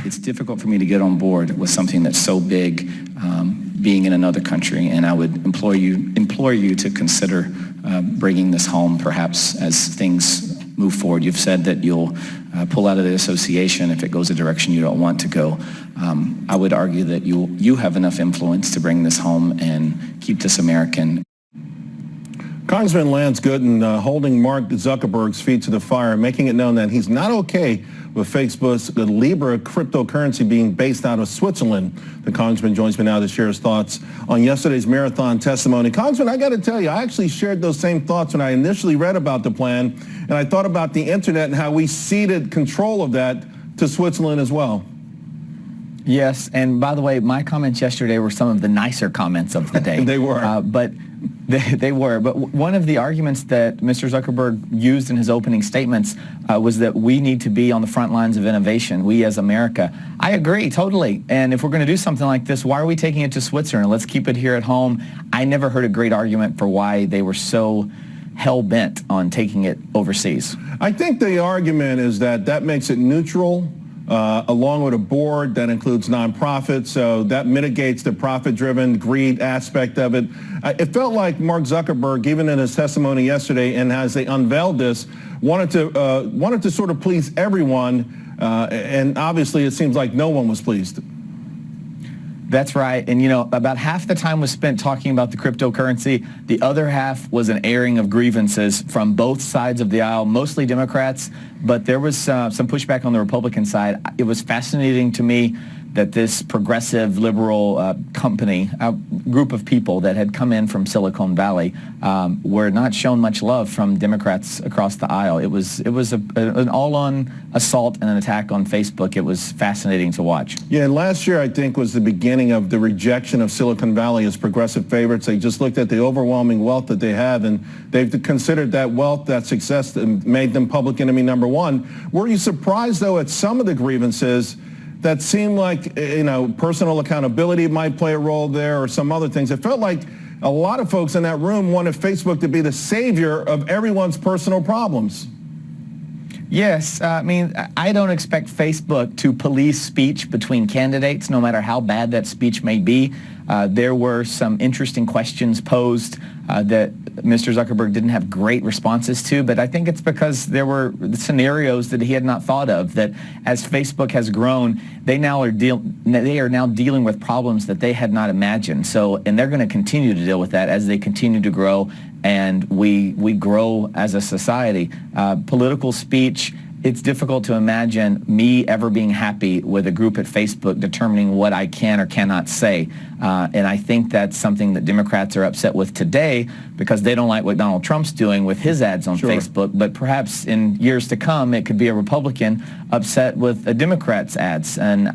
it's difficult for me to get on board with something that's so big, being in another country, and I would implore you to consider bringing this home, perhaps as things move forward. You've said that you'll pull out of the association if it goes a direction you don't want to go. I would argue that you have enough influence to bring this home and keep this American. Congressman Lance Gooden holding Mark Zuckerberg's feet to the fire, making it known that he's not okay with Facebook's Libra cryptocurrency being based out of Switzerland. The congressman joins me now to share his thoughts on yesterday's marathon testimony. Congressman, I got to tell you, I actually shared those same thoughts when I initially read about the plan, and I thought about the internet and how we ceded control of that to Switzerland as well. Yes, and by the way, my comments yesterday were some of the nicer comments of the day. They were. They were. But one of the arguments that Mr. Zuckerberg used in his opening statements was that we need to be on the front lines of innovation, we as America. I agree, totally. And if we're going to do something like this, why are we taking it to Switzerland? Let's keep it here at home. I never heard a great argument for why they were so hell-bent on taking it overseas. I think the argument is that makes it neutral, along with a board that includes nonprofits, so that mitigates the profit-driven greed aspect of it. It felt like Mark Zuckerberg, even in his testimony yesterday, and as they unveiled this, wanted to sort of please everyone, and obviously it seems like no one was pleased. That's right. And, you know, about half the time was spent talking about the cryptocurrency. The other half was an airing of grievances from both sides of the aisle, mostly Democrats, but there was some pushback on the Republican side. It was fascinating to me that this progressive liberal group of people that had come in from Silicon Valley were not shown much love from Democrats across the aisle. It was an all-on assault and an attack on Facebook. It was fascinating to watch. Yeah, and last year I think was the beginning of the rejection of Silicon Valley as progressive favorites. They just looked at the overwhelming wealth that they have, and they've considered that wealth, that success, and made them public enemy number one. Were you surprised, though, at some of the grievances that seemed like, you know, personal accountability might play a role there or some other things? It felt like a lot of folks in that room wanted Facebook to be the savior of everyone's personal problems. Yes, I mean, I don't expect Facebook to police speech between candidates, no matter how bad that speech may be. There were some interesting questions posed that Mr. Zuckerberg didn't have great responses to, but I think it's because there were scenarios that he had not thought of, that as Facebook has grown, they are now dealing with problems that they had not imagined. So, and they're going to continue to deal with that as they continue to grow and we grow as a society. Political speech, it's difficult to imagine me ever being happy with a group at Facebook determining what I can or cannot say. And I think that's something that Democrats are upset with today because they don't like what Donald Trump's doing with his ads on Facebook. But perhaps in years to come, it could be a Republican upset with a Democrat's ads. And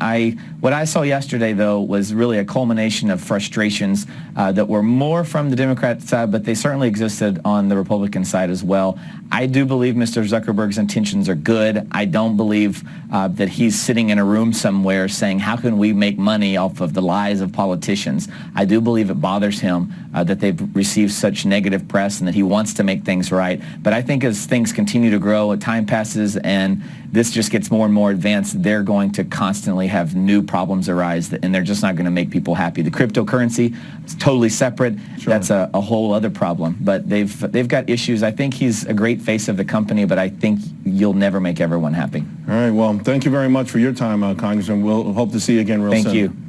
what I saw yesterday, though, was really a culmination of frustrations that were more from the Democrat side, but they certainly existed on the Republican side as well. I do believe Mr. Zuckerberg's intentions are good. I don't believe that he's sitting in a room somewhere saying, how can we make money off of the lies of politicians? I do believe it bothers him that they've received such negative press and that he wants to make things right. But I think as things continue to grow, time passes, and this just gets more and more advanced, they're going to constantly have new problems arise, and they're just not going to make people happy. The cryptocurrency is totally separate. That's a whole other problem. But they've got issues. I think he's a great face of the company, but I think you'll never make everyone happy. All right. Well, thank you very much for your time, Congressman. We'll hope to see you again real soon. Thank you.